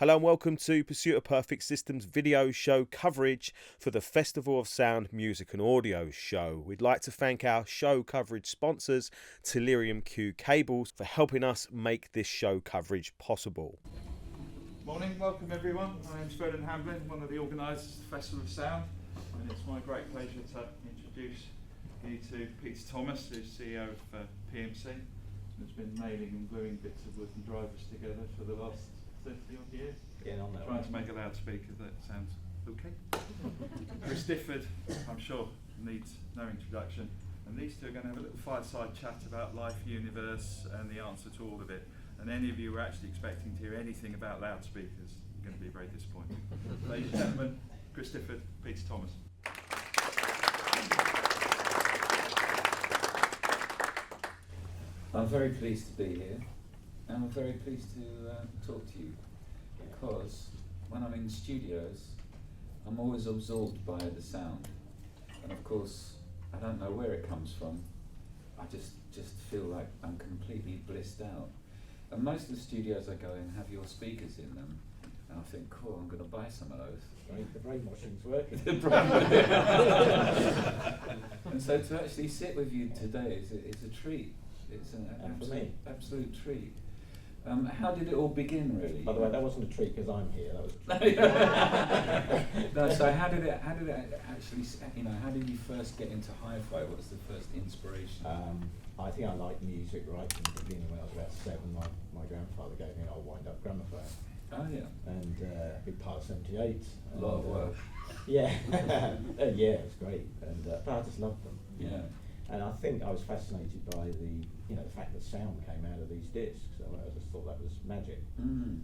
Hello and welcome to Pursuit of Perfect Systems video show coverage for the Festival of Sound, Music and Audio show. We'd like to thank our show coverage sponsors, Tellurium Q Cables, for helping us make this show coverage possible. Morning, welcome everyone. My name's Brendan Hamblin, one of the organisers of the Festival of Sound, and it's my great pleasure to introduce you to Peter Thomas, who's CEO of PMC, who's been nailing and gluing bits of wood and drivers together for the last 30 odd years. Yeah, on that Trying one. to make a loudspeaker that sounds okay. Chris Difford, I'm sure, needs no introduction. And these two are going to have a little fireside chat about life, universe, and the answer to all of it. And any of you who are actually expecting to hear anything about loudspeakers, you're going to be very disappointed. Ladies and gentlemen, Chris Difford, Peter Thomas. I'm very pleased to be here, and I'm very pleased to talk to you, because when I'm in studios, I'm always absorbed by the sound, and of course, I don't know where it comes from. I just feel like I'm completely blissed out. And most of the studios I go in have your speakers in them, and I think, cool, I'm going to buy some of those. The brainwashing's working. And so to actually sit with you today is a treat. It's an absolute treat. How did it all begin, really? By the way, that wasn't a treat because I'm here. That was. No. So how did it actually? How did you first get into hi-fi? What was the first inspiration? I think I liked music right from the beginning. When I was about 7, my grandfather gave me an old wind-up gramophone. Oh yeah. And big part 78. A lot of work. Yeah. Yeah, it was great. And but I just loved them. Yeah. And I think I was fascinated by the fact that sound came out of these discs. So I just thought that was magic. Mm.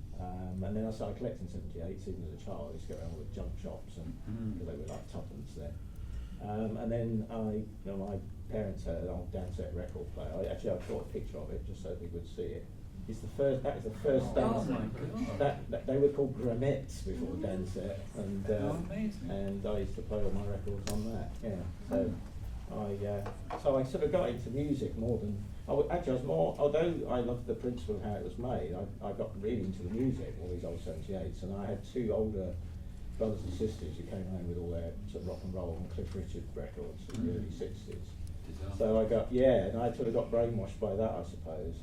And then I started collecting 78s even as a child. I used to go around all the junk shops and because they were like tuppence then. And then my parents had an old Dansette record player. I brought a picture of it just so people would see it. That was the first Oh Dansette. my God. That they were called Gramettes before Dansette, and amazing. and I used to play all my records on that. Yeah. So I sort of got into music more than I was more. Although I loved the principle of how it was made, I got really into the music, all these old 78s, and I had 2 older brothers and sisters who came home with all their sort of rock and roll and Cliff Richard records in the early 60s. So and I sort of got brainwashed by that, I suppose,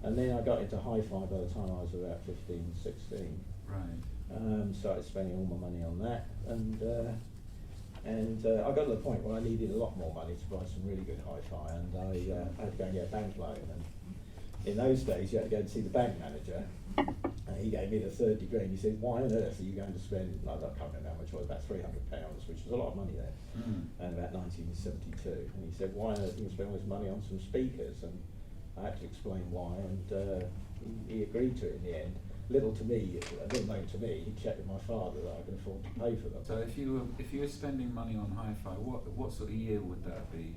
and then I got into hi-fi by the time I was about 15, 16. Right. Started spending all my money on that, and I got to the point where I needed a lot more money to buy some really good hi-fi, and I had to go and get a bank loan. And in those days, you had to go and see the bank manager, and he gave me the 30 grand. He said, "Why on earth are you going to spend?" I can't remember how much it was, about £300, which was a lot of money then, and about 1972. And he said, "Why on earth are you going to spend all this money on some speakers?" And I had to explain why, and he agreed to it in the end. Little known to me, he checked with my father that I could afford to pay for them. So if you were spending money on hi-fi, what sort of year would that be?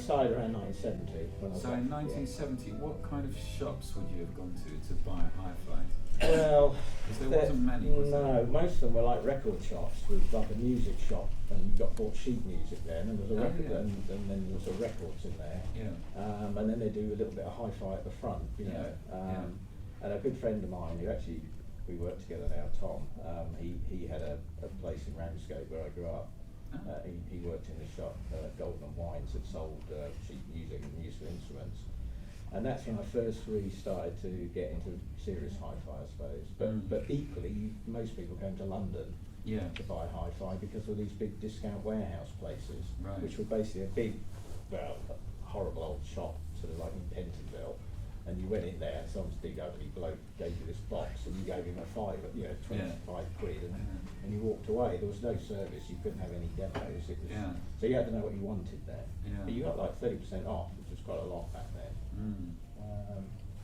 Started around 1970. So in 1970, what kind of shops would you have gone to buy hi-fi? Well, because there wasn't many, was there? No, most of them were like record shops with like a music shop, and you bought sheet music there, and there was a record, and then there was records in there. Yeah. And then they do a little bit of hi-fi at the front, And a good friend of mine, we work together now, Tom, he had a place in Ramsgate where I grew up. He worked in the shop, Golden and Wines, that sold cheap music and musical instruments. And that's when I first really started to get into serious hi-fi, I suppose. But equally, most people came to London to buy hi-fi because of these big discount warehouse places, which were basically a big, horrible old shop, sort of like in Pentonville. And you went in there, and some big ugly bloke gave you this box, and you gave him a 25 quid, and you walked away. There was no service, you couldn't have any demos. It was, so you had to know what you wanted there. But you got like 30% off, which was quite a lot back then.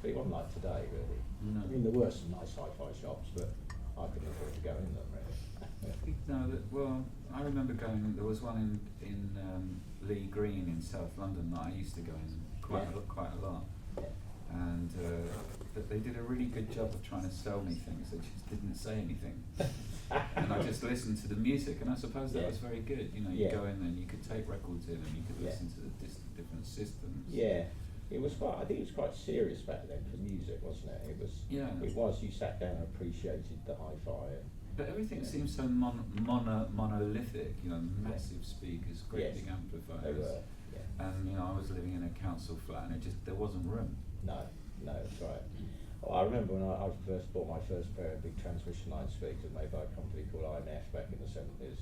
But it wasn't like today, really. No. I mean, there were some nice hi-fi shops, but I couldn't afford to go in them, really. No, I remember going. There was one in Lee Green in South London that I used to go in quite a lot. And they did a really good job of trying to sell me things. They just didn't say anything, and I just listened to the music. And I suppose that was very good. You go in and you could take records in, and you could listen to the different systems. Yeah. it was quite. I think it was quite serious back then for music, wasn't it? It was. Yeah. It was. You sat down and appreciated the hi-fi. But everything Yeah. seems so monolithic, you know, massive speakers, great Yes. big amplifiers. They were. Yeah. And you know, I was living in a council flat, and there wasn't room. No, that's right. Well, I remember when I first bought my first pair of big transmission line speakers made by a company called IMF back in the 70s.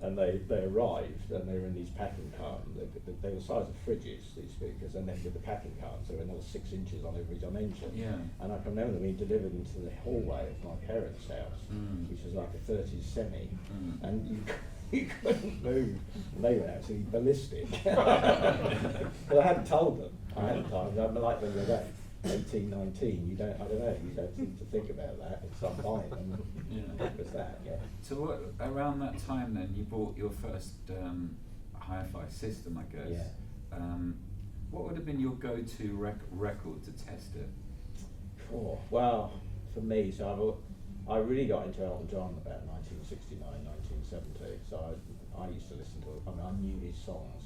And they arrived and they were in these packing cartons. They were the size of fridges, these speakers, and then with the packing cartons they were another 6 inches on every dimension. Yeah. And I can remember them being delivered into the hallway of my parents' house, which was like a 30s semi, and you couldn't move. And they were absolutely ballistic. But I hadn't told them. I'm like when you're about 18, 19, you don't seem to think about that. It's I'm buying them. Yeah. It was that, yeah. So what, around that time then, you bought your first hi-fi system, I guess. Yeah. What would have been your go-to record to test it? Oh, well, for me, so I really got into Elton John about 1969, 1970. So I used to listen to. I knew his songs,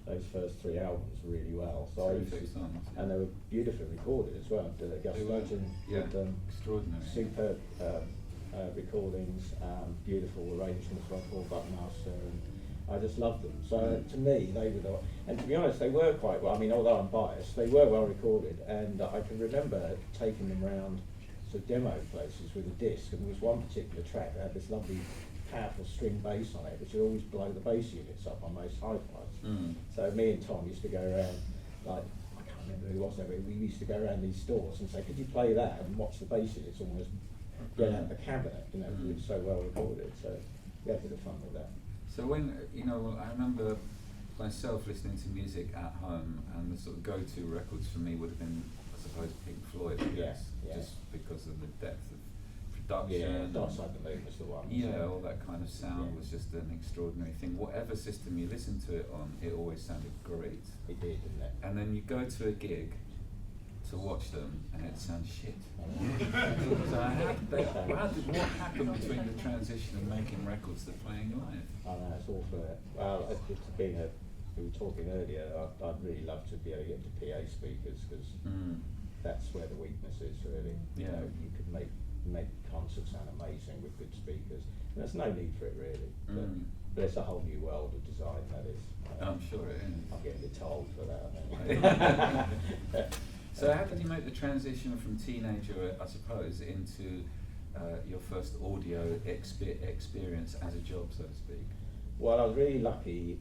those first 3 albums really well. So I used to, songs. and they were beautifully recorded as well. Gus They were, Lutton yeah, did them. extraordinary. Superb recordings, beautiful arrangements by Paul Buckmaster, and I just loved them. So to me, they were the, and to be honest, they were quite well. I mean, although I'm biased, they were well recorded, and I can remember taking them round to demo places with a disc, and there was one particular track that had this lovely, powerful string bass on it, which would always blow the bass units up on most hi-fis. So me and Tom used to go around, like, I can't remember who it was there, but we used to go around these stores and say, could you play that, and watch the bass units almost get out of the cabinet, you know, because it was so well recorded. So we had a bit of fun with that. So when, you know, I remember myself listening to music at home, and the sort of go-to records for me would have been, I suppose, Pink Floyd, I guess, just because of the depth of production. Yeah, Dark Side of the Moon was the one. Yeah, all that kind of sound was just an extraordinary thing. Whatever system you listened to it on, it always sounded great. It did, didn't it? And then you go to a gig to watch them, and it sounds shit. So what happened between the transition of making records to playing live? I know, it's awful. Well, it's been we were talking earlier, I'd really love to be able to get into PA speakers, because that's where the weakness is, really. Yeah. You know, you could make concerts sound amazing with good speakers. And there's no need for it, really. But it's a whole new world of design, that is. I'm sure it is. I'm getting a bit old for that, I think. So how did you make the transition from teenager, I suppose, into your first audio experience as a job, so to speak? Well, I was really lucky.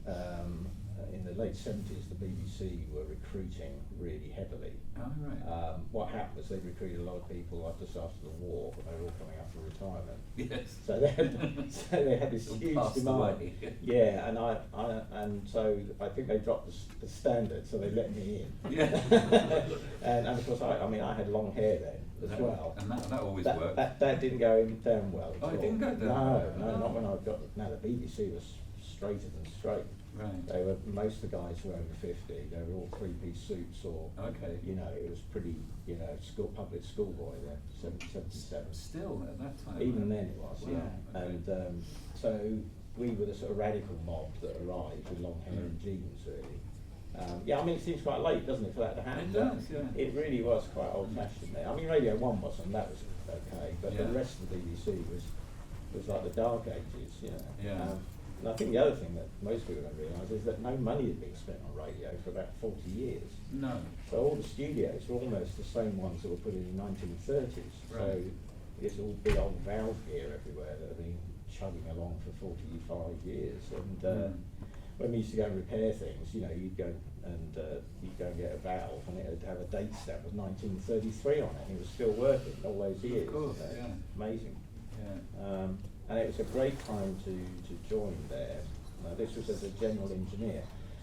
In the late 70s, the BBC were recruiting really heavily. Oh, right. What happened was they recruited a lot of people just after the war, when they were all coming up for retirement. Yes. So they had this huge demand. Yeah, and so I think they dropped the standard, so they let me in. Yeah. and of course, I had long hair then as well. And that always worked. That didn't go down well. Oh, it didn't go down. No, not when I got. No, the BBC was straighter than straight. Right. Most of the guys were over 50. They were all 3-piece suits, or you know, it was pretty, you know, public schoolboy then, 77. Still at that time. Even then it was, wow. Yeah. Okay. And so we were the sort of radical mob that arrived with long hair and jeans, really. Yeah, I mean, it seems quite late, doesn't it, for that to happen? It does, yeah. It really was quite old-fashioned there. I mean, Radio 1 wasn't, that was okay, but the rest of the BBC was like the dark ages, you know. Yeah. And I think the other thing that most people don't realise is that no money had been spent on radio for about 40 years. No. So all the studios were almost the same ones that were put in the 1930s. Right. So it's all big old valve gear everywhere that have been chugging along for 45 years. And when we used to go and repair things, you know, you'd go and get a valve, and it would have a date stamp of 1933 on it, and it was still working all those years. Of course, yeah. Amazing. Yeah. And it was a great time to join there. This was as a general engineer,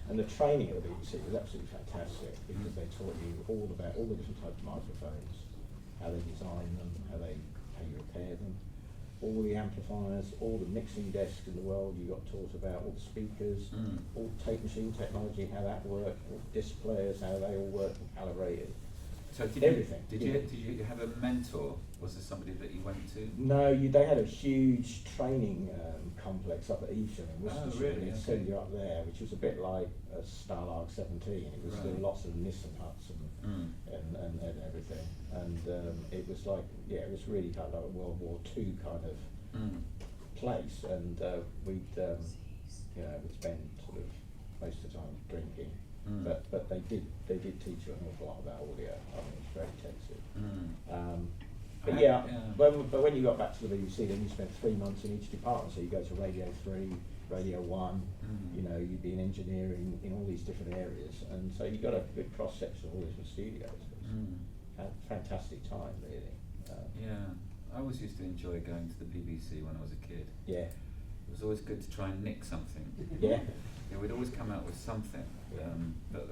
and the training at the BBC was absolutely fantastic, because they taught you all about all the different types of microphones, how they design them, how you repair them, all the amplifiers, all the mixing desks in the world you got taught about, all the speakers, all tape machine technology, how that worked, all disc players, how they all worked and calibrated. So everything. Did you have a mentor? Was there somebody that you went to? No, they had a huge training complex up at Evesham in Worcestershire. Oh, really? They'd send you up there, which was a bit like a Starlark 17. It was there were lots of Nissan huts and everything, and it was like it was really kind of like a World War II kind of place, and we'd spend sort of most of the time drinking. But they did teach you an awful lot about audio. I mean, it's very intensive. But when you got back to the BBC, then you spent 3 months in each department. So you go to Radio 3, Radio 1. You know, you'd be in engineering in all these different areas, and so you got a good cross section of all these different studios. Had a fantastic time, really. I always used to enjoy going to the BBC when I was a kid. Yeah. It was always good to try and nick something. Yeah. We'd always come out with something. But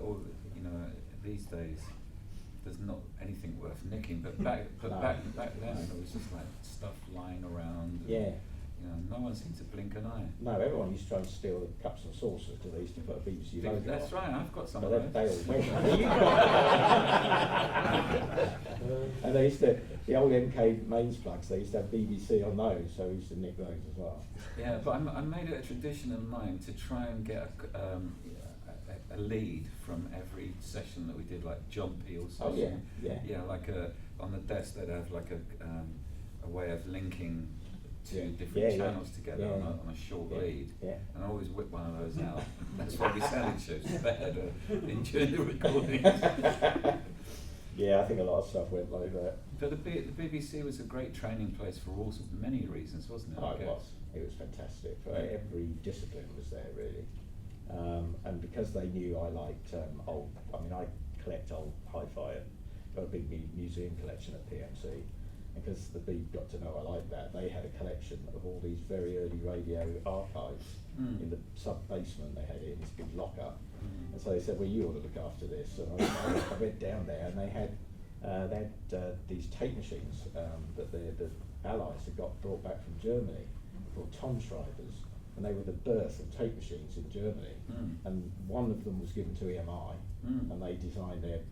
these days, there's not anything worth nicking. But back then, it was just like stuff lying around. And, no one seemed to blink an eye. No, everyone used to try and steal the cups and saucers because they used to put a BBC logo. That's right. I've got some of But those. they all went. And they used to, the old MK mains plugs, they used to have BBC on those, so we used to nick those as well. Yeah, but I made it a tradition of mine to try and get a lead from every session that we did, like John Peel session. Like on the desk they'd have like a way of linking two different channels together on a short lead. And I always whip one of those out. That's why we sounded so bad during the recording. I think a lot of stuff went like that. But the BBC was a great training place for many reasons, wasn't it? Oh, it was. It was fantastic. Every discipline was there, really. And because they knew I liked I collect old hi-fi and got a big museum collection at PMC. And because the Beeb got to know I liked that, they had a collection of all these very early radio archives in the sub-basement. They had it in this big locker. And so they said, well, you ought to look after this. And I went down there, and they had these tape machines that the Allies had got brought back from Germany called Tom Schreibers, and they were the birth of tape machines in Germany. And one of them was given to EMI, and they designed their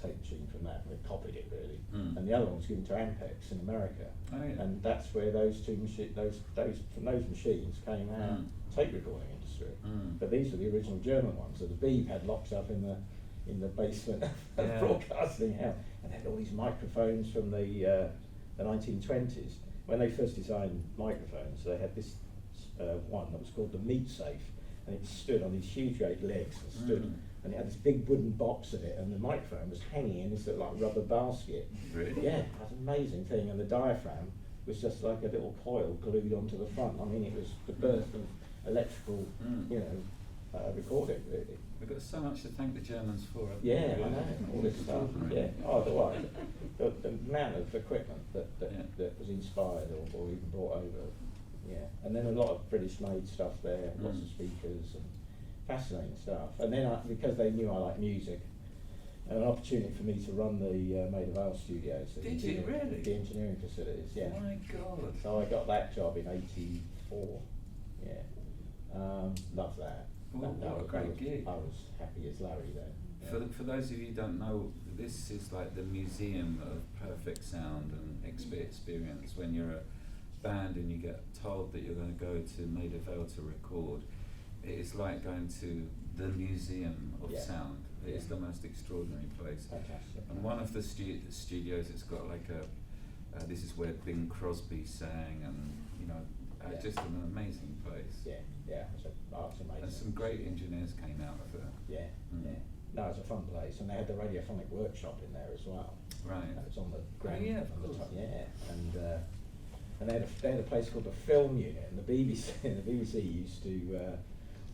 tape machine from that. They copied it really, and the other one was given to Ampex in America. And that's where those two from those machines came our tape recording industry. But these were the original German ones. So the Beeb had locked up in the basement of the broadcasting house, and they had all these microphones from the 1920s. When they first designed microphones, they had this one that was called the meat safe, and it stood on these huge great legs and it had this big wooden box in it, and the microphone was hanging in this little like rubber basket. Really? Yeah, it was an amazing thing, and the diaphragm was just like a little coil glued onto the front. I mean, it was the birth of electrical, recording, really. We've got so much to thank the Germans for. I know, all this stuff. The amount of equipment that was inspired or even brought over. And then a lot of British-made stuff there, lots of speakers and fascinating stuff. And then because they knew I liked music, and an opportunity for me to run the Maida Vale studios. Did you really? The engineering facilities, Oh my God. So I got that job in '84. Loved that. What a great gig. I was happy as Larry then. For those of you who don't know, this is like the museum of perfect sound and experience. When you're a band and you get told that you're going to go to Maida Vale to record, it is like going to the museum of sound. It is the most extraordinary place. Fantastic. And one of the studios, it's got like this is where Bing Crosby sang, and just an amazing place. It's amazing. And some great engineers came out of it. No, it's a fun place, and they had the radiophonic workshop in there as well. Right. That was on the ground. Of course. And they had a place called the film unit, and the BBC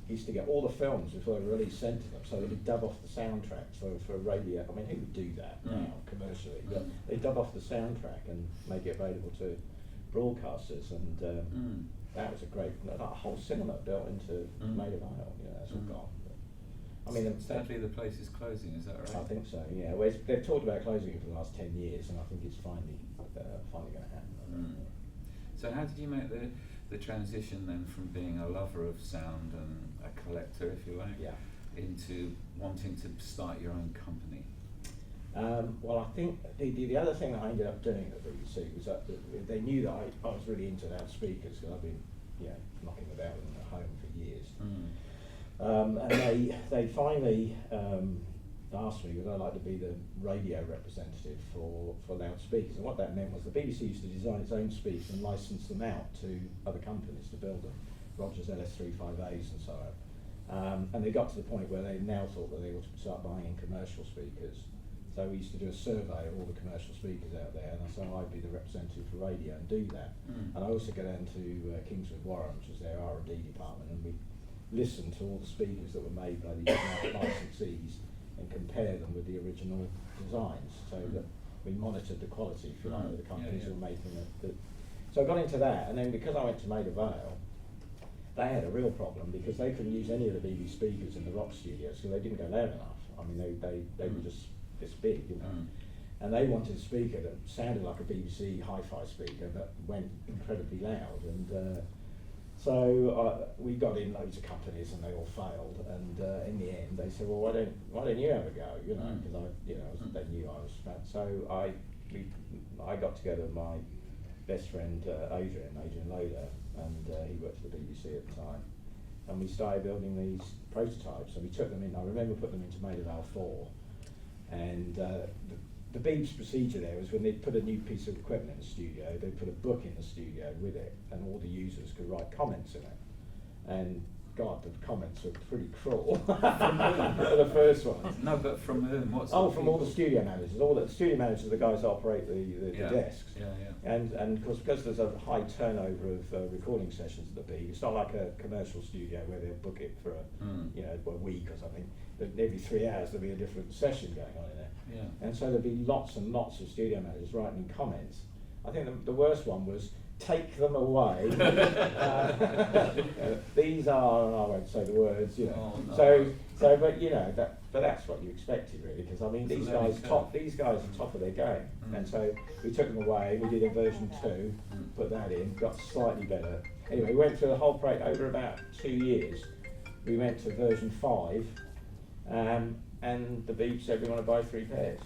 used to get all the films before they were released sent to them, so they would dub off the soundtracks for radio. I mean, who would do that now commercially? But they dub off the soundtrack and make it available to broadcasters, and that was a great, a whole cinema built into Maida Vale. That's all gone. But, I mean, sadly the place is closing. Is that right? I think so. Yeah. Well, they've talked about closing it for the last 10 years, and I think it's finally going to happen. So how did you make the transition then from being a lover of sound and a collector, if you like, into wanting to start your own company? Well, I think the other thing that I ended up doing at the BBC was that they knew that I was really into loudspeakers because I've been, knocking about with them at home for years. And they finally asked me would I like to be the radio representative for loudspeakers. And what that meant was the BBC used to design its own speakers and license them out to other companies to build them, Rogers LS35As and so on. And they got to the point where they now thought that they ought to start buying in commercial speakers. So we used to do a survey of all the commercial speakers out there, and so I'd be the representative for radio and do that. And I also go down to Kingswood Warren, which is their R&D department, and we listen to all the speakers that were made by these licensees and compare them with the original designs, so that we monitored the quality, if you like, of the companies who were making it. So I got into that, and then because I went to Maida Vale, they had a real problem because they couldn't use any of the BBC speakers in the rock studios because they didn't go loud enough. I mean, they were just this big, and they wanted a speaker that sounded like a BBC HiFi speaker but went incredibly loud. And so we got in loads of companies and they all failed. And in the end, they said, "Well, why don't you have a go?" Because they knew I was fat. So I got together with my best friend Adrian Loader, and he worked for the BBC at the time. And we started building these prototypes, and we took them in. I remember putting them into Maida Vale 4. And the Beebs procedure there was when they'd put a new piece of equipment in the studio, they'd put a book in the studio with it, and all the users could write comments in it. And God, the comments were pretty cruel. The first one. No, but from whom? From all the studio managers. All the studio managers are the guys that operate the desks. And of course, because there's a high turnover of recording sessions at the Beeb, it's not like a commercial studio where they'll book it for a week or something. Every 3 hours there'll be a different session going on in there. And so there'll be lots and lots of studio managers writing comments. I think the worst one was, "Take them away." These are, and I won't say the words, Oh, no. So, but that's what you expected, really, because I mean, these guys are top of their game. And so we took them away. We did a version 2, put that in, got slightly better. Anyway, we went through the whole over about 2 years. We went to version 5, and the Beeb said, "We want to buy 3 pairs,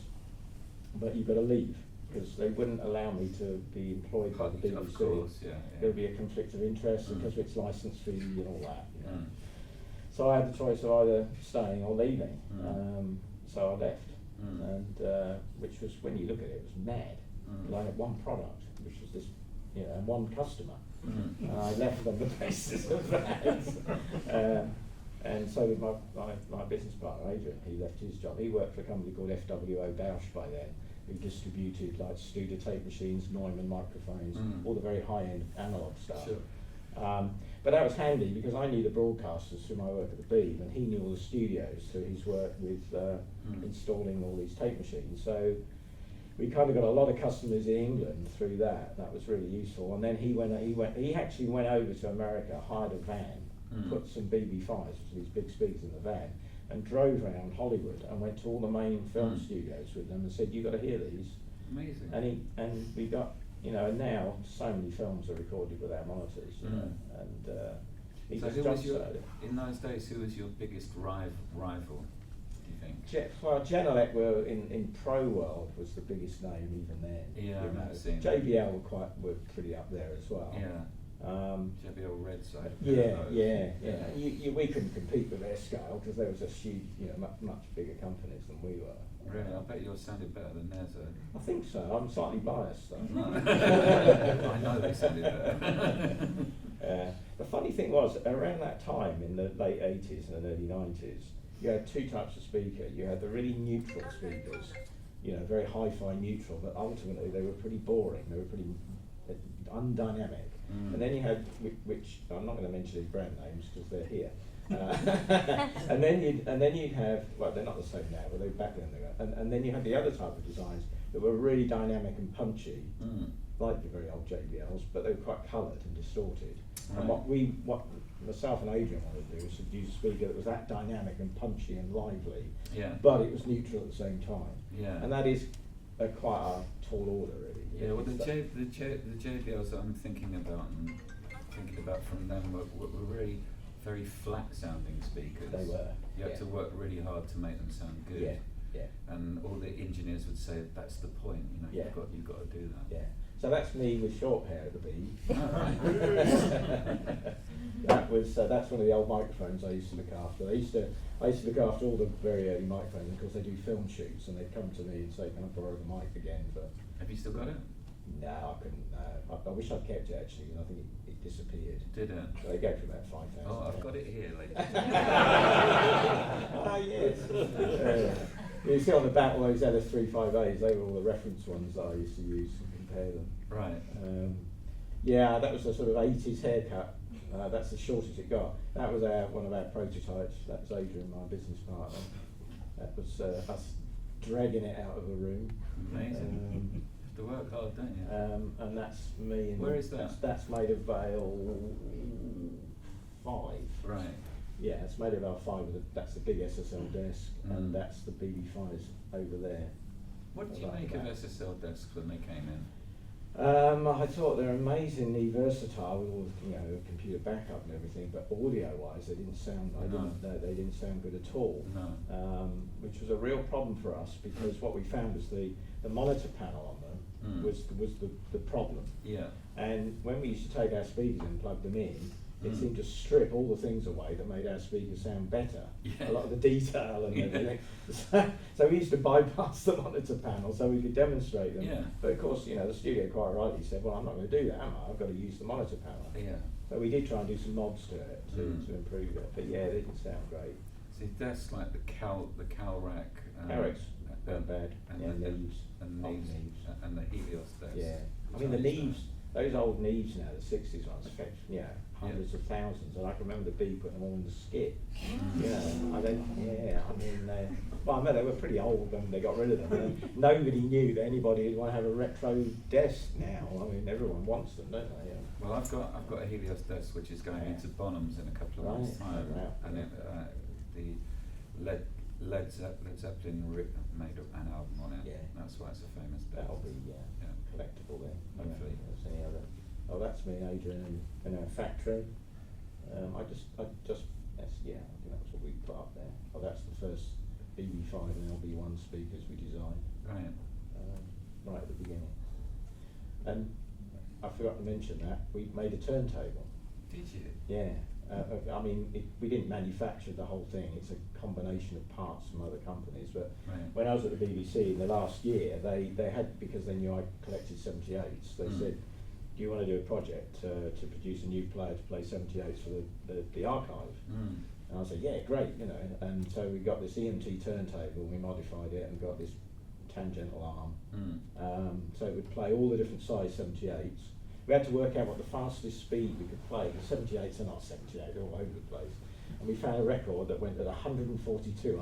but you've got to leave." Because they wouldn't allow me to be employed by the BBC. Of course, There'd be a conflict of interest because of its licence fee and all that. So I had the choice of either staying or leaving. So I left, and which was, when you look at it, it was mad. Because I had one product, which was this, and one customer, and I left on the basis of that. And so did my business partner, Adrian. He left his job. He worked for a company called FWO Bausch by then, who distributed like Studer tape machines, Neumann microphones, all the very high-end analog stuff. But that was handy because I knew the broadcasters through my work at the Beeb, and he knew all the studios through his work with installing all these tape machines. So we kind of got a lot of customers in England through that. That was really useful. And then he actually went over to America, hired a van, put some BB5s, which are these big speakers, in the van, and drove around Hollywood and went to all the main film studios with them and said, "You've got to hear these." Amazing. And we got, and now so many films are recorded with our monitors, and he So just who was jump-started it. in those days, who was your biggest rival, do you think? Genelec were in Pro World was the biggest name even then. Yeah, I remember seeing that. JBL were pretty up there as well. JBL Red side. We couldn't compete with their scale because there was a huge, much bigger companies than we were. Really, I bet yours sounded better than theirs. I think so. I'm slightly biased though. I know they sounded better. The funny thing was, around that time in the late 80s and early 90s, you had 2 types of speaker. You had the really neutral speakers, very hi-fi neutral, but ultimately they were pretty boring. They were pretty undynamic. And then you had, which I'm not going to mention these brand names because they're here. and then you'd have, well, they're not the same now, but they back then they were. And then you had the other type of designs that were really dynamic and punchy, like the very old JBLs, but they were quite coloured and distorted. And what myself and Adrian wanted to do was to use a speaker that was that dynamic and punchy and lively, but it was neutral at the same time. And that is quite a tall order, really. Yeah, well, the JBLs that I'm thinking about from them were really very flat sounding speakers. They were. You had to work really hard to make them sound good. Yeah. And all the engineers would say that's the point. You know, Yeah. you've got to do that. Yeah. So that's me with short hair at the beat. Oh, right. That's one of the old microphones I used to look after. I used to look after all the very early microphones, and of course they do film shoots, and they'd come to me and say, "Can I borrow the mic again?" For Have you still got it? no, I couldn't. I wish I'd kept it actually, and I think it disappeared. Did it? So they go for about 5,000. Oh, I've got it here, ladies. Ah, yes. You see on the back all those LS358s, they were all the reference ones that I used to use and compare them. Right. Yeah, that was a sort of 80s haircut. That's the shortest it got. That was one of our prototypes. That was Adrian, my business partner. That was us dragging it out of the room. Amazing. You have to work hard, don't you? And that's me. And Where is that? That's made of Vale 5. Right. Yeah, it's made of Vale 5. That's the big SSL desk, and that's the BB5s over there. What did you make of SSL desks when they came in? I thought they're amazingly versatile with all computer backup and everything, but audio-wise, they didn't sound. They didn't sound good at all. No. Which was a real problem for us because what we found was the monitor panel on them was the problem. Yeah. And when we used to take our speakers and plug them in, it seemed to strip all the things away that made our speakers sound better. Yeah. A lot of the detail and everything. So we used to bypass the monitor panel so we could demonstrate them. Yeah. But of course, the studio quite rightly said, well, I'm not going to do that, am I? I've got to use the monitor panel. Yeah. So we did try and do some mods to it to improve it. But yeah, they didn't sound great. See, desks like the Cal rack. Carrots weren't bad. And Yeah, the Neves. and Old Neves. Neves. And the Helios desk. Yeah. I Which mean, the used to Neves, those old Neves now, the 60s ones, fetch, hundreds Yeah. of thousands. And I can remember the B putting them all in the skip. Well, I mean, they were pretty old when they got rid of them. And nobody knew that anybody would want to have a retro desk now. I mean, everyone wants them, don't they? Well, I've got a Helios desk which is going into Bonhams in a couple of months' time, and the Led Zeppelin made an album on it. Yeah. That's why it's a famous desk. That'll be collectible then. Hopefully. There's any other. Oh, that's me, Adrian, in our factory. I think that's what we put up there. Oh, that's the first BB5 and LB1 speakers we designed. Right. Right at the beginning. And I forgot to mention that we made a turntable. Did you? Yeah. I mean, we didn't manufacture the whole thing. It's a combination of parts from other companies. But when I was at the BBC in the last year, they had, because they knew I collected 78s, they said, do you want to do a project to produce a new player to play 78s for the archive? And I said, yeah, great, And so we got this EMT turntable, we modified it and got this tangential arm. So it would play all the different size 78s. We had to work out what the fastest speed we could play. The 78s are not 78, they're all over the place. And we found a record that went at 142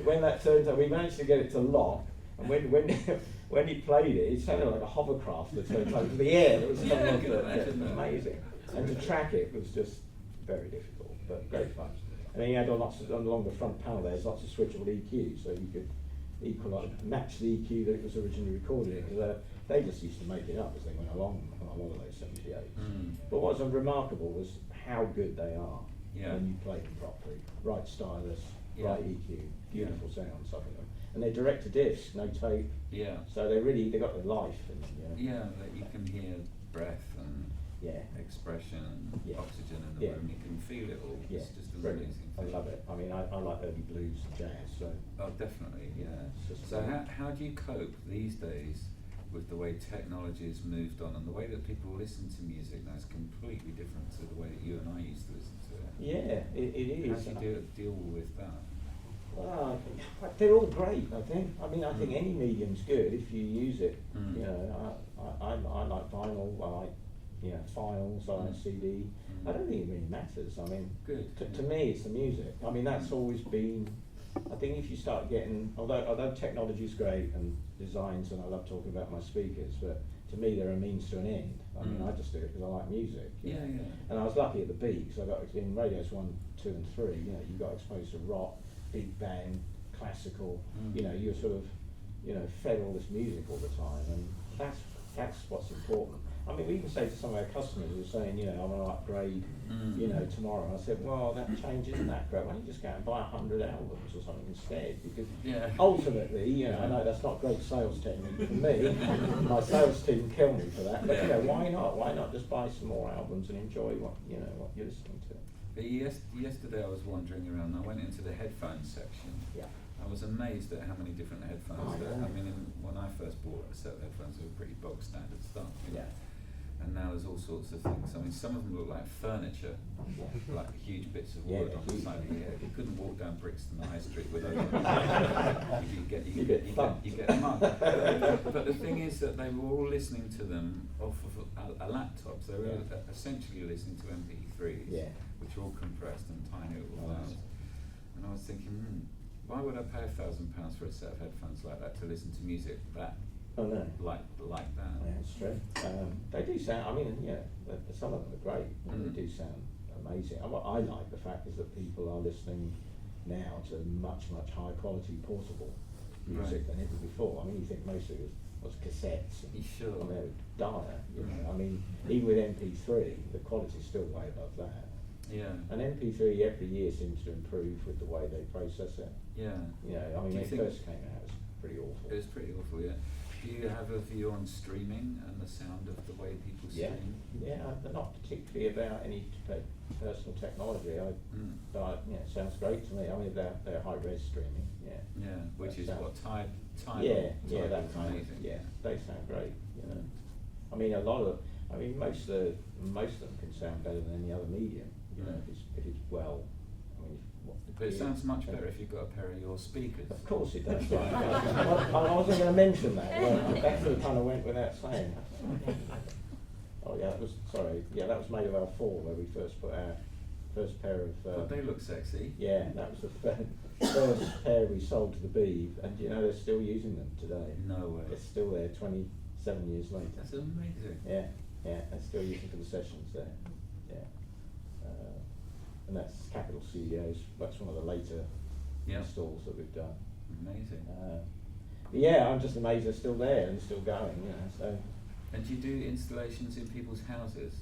when that turntable, we managed to get it to lock. And when he played it, it sounded like a hovercraft that turned over the air. It was amazing. And to track it was just very difficult, but great fun. And then you had along the front panel there's lots of switchable EQ, so you could match the EQ that it was originally recorded in. Because they just used to make it up as they went along on a lot of those 78s. But what was remarkable was how good they are when you play them properly. Right stylus, right EQ, beautiful sound, something like that. And they're direct to disc, no tape. Yeah. So they got their life. And, that you can hear breath and expression and oxygen in the room. You can feel it all. It's just amazing. I love it. I mean, I like early blues and jazz. So. Oh, definitely, yeah. So how do you cope these days with the way technology has moved on and the way that people listen to music now is completely different to the way that you and I used to listen to it? Yeah, it is. How do you deal with that? Well, they're all great, I think. I mean, I think any medium's good if you use it. I like vinyl, I like files, I like CD. I don't think it really matters. I mean, to me, it's the music. I mean, that's always been. I think if you start getting, although technology's great and designs, and I love talking about my speakers, but to me they're a means to an end. I mean, I just do it because I like music. And I was lucky at the beat because I got in radios 1, 2, and 3. You got exposed to rock, big band, classical. You're sort of, fed all this music all the time, and that's what's important. I mean, we even say to some of our customers who are saying, you know, I want to upgrade, you know, tomorrow. I said, well, that change isn't that great. Why don't you just go out and buy 100 albums or something instead? Because ultimately, you know, I know that's not great sales technique for me. My sales team kill me for that. But you know, why not? Why not just buy some more albums and enjoy what what you're listening to? But yesterday I was wandering around. I went into the headphones section. Yeah. I was amazed at how many different headphones there. I mean, when I first bought a set of headphones, they were pretty bog standard stuff. You know? And now there's all sorts of things. I mean, some of them look like furniture, like huge bits of wood on the side of your head. You couldn't walk down Brixton High Street with those. you get mugged. But the thing is that they were all listening to them off of a laptop. So they were essentially listening to MP3s, which are all compressed and tiny little files. And I was thinking, why would I pay £1,000 for a set of headphones like that to listen to music that? Oh no. Like that. Yeah, it's true. They do sound, I mean, some of them are great. They do sound amazing. And what I like the fact is that people are listening now to much, much higher quality portable music than ever before. I mean, you think most of it was cassettes. And, sure. I mean, they were dire, you know. I mean, even with MP3, the quality's still way above that. Yeah. And MP3 every year seems to improve with the way they process it. Yeah. You know, I mean, when it first came out, it was pretty awful. It was pretty awful, yeah. Do you have a view on streaming and the sound of the way people stream? Yeah, not particularly about any personal technology. But it sounds great to me. I mean, they're high-res streaming. Yeah, which is what Tidal. That kind of. Yeah, they sound great. You know, I mean, most of them can sound better than any other medium. You know, if it's well. But it sounds much better if you've got a pair of your speakers. Of course it does. Right. I wasn't going to mention that. That sort of kind of went without saying. Oh yeah, that was made of our four where we first put our first pair of. But they look sexy. Yeah, that was the first pair we sold to the Beeve, and you know they're still using them today. No way. They're still there 27 years later. That's amazing. Yeah, they're still using for the sessions there. Yeah. And that's Capital Studios. That's one of the later installs that we've done. Amazing. I'm just amazed they're still there and still going. You know, so. And do you do installations in people's houses?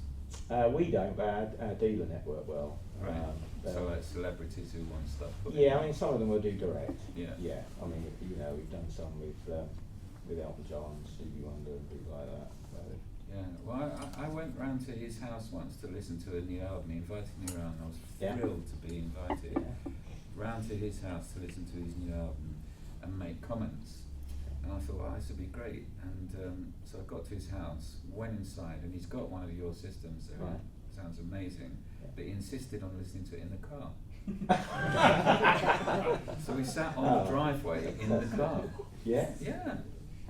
We don't, but our dealer network will. Right. So like celebrities who want stuff. Yeah, I mean some of them will do direct. Yeah. Yeah. I mean, you know, we've done some with Elton John, Stevie Wonder, and people like that. Yeah, well, I went round to his house once to listen to a new album. He invited me round. I was thrilled to be invited round to his house to listen to his new album and make comments. And I thought, well, this would be great. And so I got to his house, went inside, and he's got one of your systems there. Right. Sounds amazing. But he insisted on listening to it in the car. So we sat on the driveway in the car. Yeah? Yeah.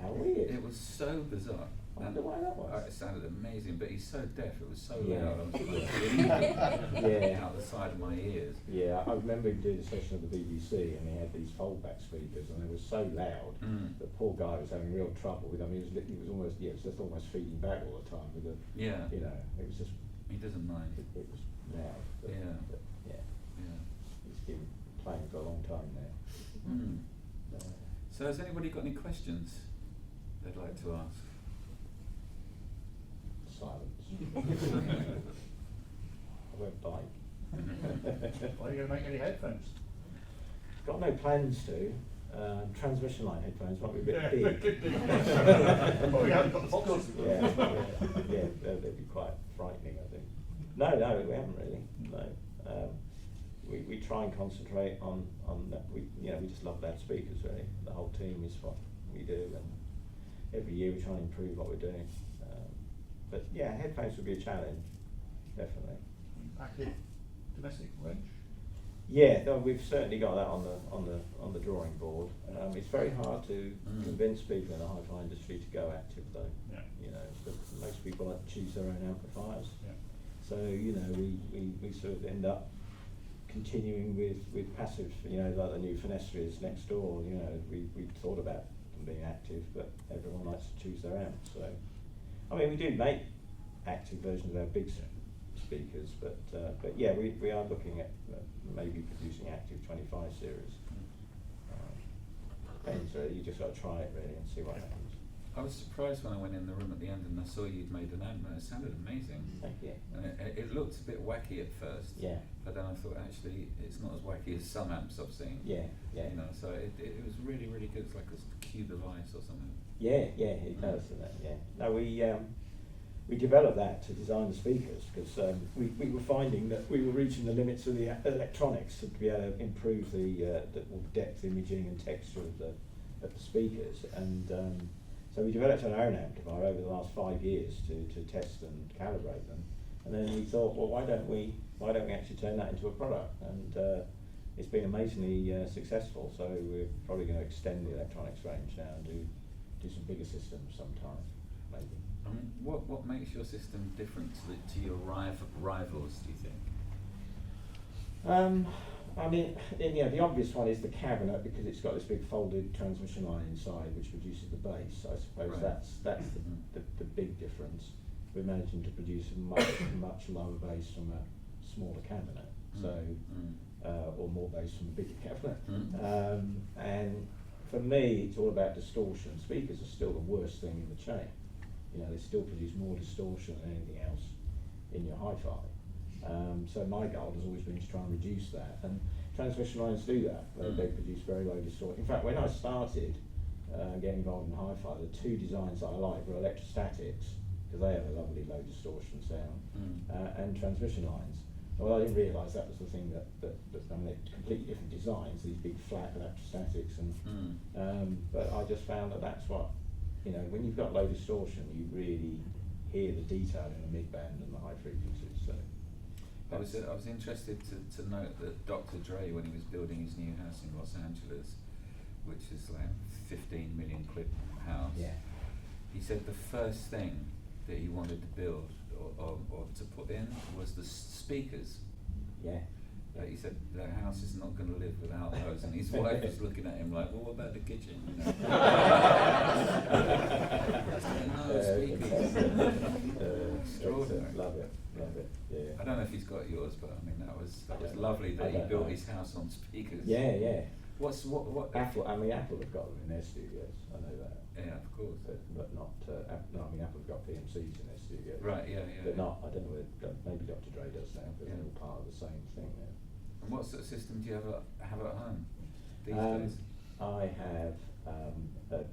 How weird. It was so bizarre. I wonder why that was. It sounded amazing, but he's so deaf, it was so Yeah. loud, I was bleeding out the side of my ears. Yeah, I remember him doing a session at the BBC and he had these foldback speakers and they were so loud that poor guy was having real trouble with them. He was almost, it was just almost feeding back all the time with the, you know, it was just. He doesn't mind. It was loud. But, he's been playing for a long time now. So has anybody got any questions they'd like to ask? Silence. I won't bite. Why are you going to make any headphones? Got no plans to. Transmission line headphones might be a bit big. Well, we haven't got the boxes. Yeah, they'd be quite frightening, I think. No, we haven't really. No, we try and concentrate on that. We just love loudspeakers really. The whole team is what we do, and every year we try and improve what we're doing. But yeah, headphones would be a challenge, definitely. Active domestic range. Yeah, no, we've certainly got that on the drawing board. It's very hard to convince people in the hi-fi industry to go active, though. Yeah. You know, but most people like to choose their own amplifiers. Yeah. So you know, we sort of end up continuing with passive. You know, like the new Fenestrias next door. You know, we thought about them being active, but everyone likes to choose their amp. So, I mean, we do make active versions of our big speakers, but yeah, we are looking at maybe producing active 25 series. Depends really, you just got to try it really and see what happens. I was surprised when I went in the room at the end and I saw you'd made an amp, and it sounded amazing. Thank you. And it looked a bit wacky at first. Yeah. But then I thought, actually, it's not as wacky as some amps I've seen. Yeah, yeah. You know, so it was really, really good. It's like a cube of ice or something. Yeah, yeah, it does. Yeah. No, we developed that to design the speakers because we were finding that we were reaching the limits of the electronics to be able to improve the depth imaging and texture of the speakers, and so we developed our own amplifier over the last 5 years to test and calibrate them, and then we thought, well, why don't we actually turn that into a product? And it's been amazingly successful. So we're probably going to extend the electronics range now and do some bigger systems sometime, maybe. What makes your system different to your rivals, do you think? I mean, the obvious one is the cabinet, because it's got this big folded transmission line inside which produces the bass. I suppose Right. that's the big difference. We're managing to produce a much lower bass from a smaller cabinet, or more bass from a bigger cabinet. And for me, it's all about distortion. Speakers are still the worst thing in the chain. You know, they still produce more distortion than anything else in your hi-fi. So my goal has always been to try and reduce that, and transmission lines do that. They produce very low distortion. In fact, when I started getting involved in hi-fi, the two designs that I liked were electrostatics, because they have a lovely low distortion sound, and transmission lines. Well, I didn't realise that was the thing that I mean, they're completely different designs, these big flat electrostatics, and but I just found that that's what, you know, when you've got low distortion, you really hear the detail in the mid-band and the high frequencies. So I was interested to note that Dr. Dre, when he was building his new house in Los Angeles, which is like 15 million quid house, he said the first thing that he wanted to build or to put in was the speakers. Yeah. He said the house is not going to live without those, and his wife was looking at him like, well, what about the kitchen? You know? No speakers. Extraordinary. Love it. Yeah. I don't know if he's got yours, but I mean that was lovely that he built his house on speakers. Yeah. What Apple? I mean, Apple have got them in their studios. I know that. Yeah, of course. But not. No, I mean, Apple have got PMCs in their studios. Right. Yeah. But not. I don't know whether maybe Dr. Dre does now, but they're all part of the same thing now. And what sort of system do you have at home these days? I have a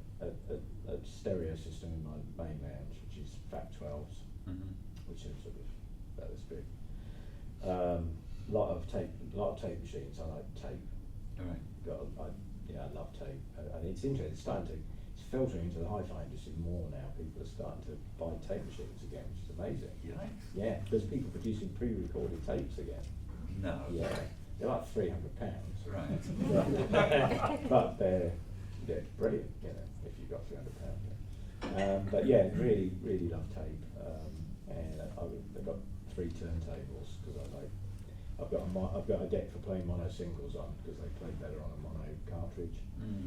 stereo system in my main lounge, which is FAT 12s, which are sort of about this big. Lot of tape machines. I like tape. All right. I love tape. And it's interesting. It's filtering into the hi-fi industry more now. People are starting to buy tape machines again, which is amazing. Yikes. Yeah, there's people producing pre-recorded tapes again. No. Yeah, they're like £300. Right. But they're brilliant, you know, if you've got £300. But yeah, really love tape. And I've got 3 turntables because I've got a deck for playing mono singles on because they play better on a mono cartridge.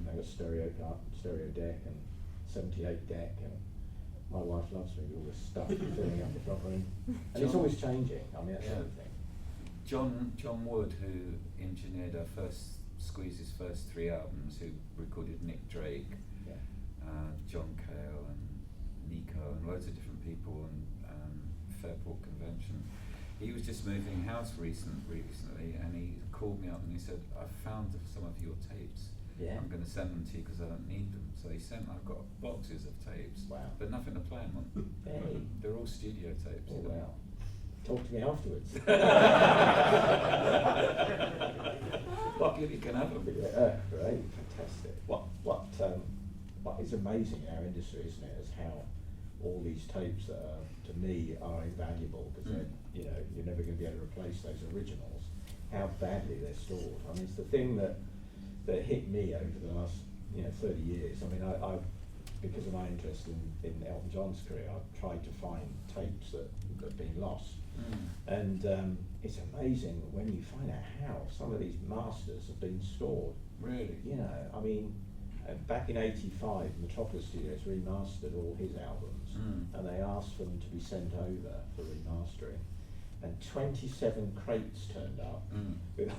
I've got stereo deck and 78 deck, and my wife loves me with all this stuff filling up the front room, and it's always changing. I mean, that's the other thing. John Wood, who engineered our Squeeze's first 3 albums, who recorded Nick Drake, John Cale and Nico and loads of different people, and Fairport Convention. He was just moving house recently, and he called me up and he said, "I found some of your tapes. Yeah. I'm going to send them to you because I don't need them." So I've got boxes of tapes, Wow. but nothing to play them on. Hey. They're all studio tapes. Oh, you know. wow. Talk to me afterwards. What you can have them. Great, fantastic. What is amazing in our industry, isn't it, is how all these tapes that are, to me, are invaluable because you're never going to be able to replace those originals. How badly they're stored. I mean, it's the thing that hit me over the last 30 years. I mean, I because of my interest in Elton John's career, I've tried to find tapes that have been lost. And it's amazing when you find out how some of these masters have been stored. Really? You know, I mean, back in '85, Metropolis Studios remastered all his albums, and they asked for them to be sent over for remastering, and 27 crates turned up with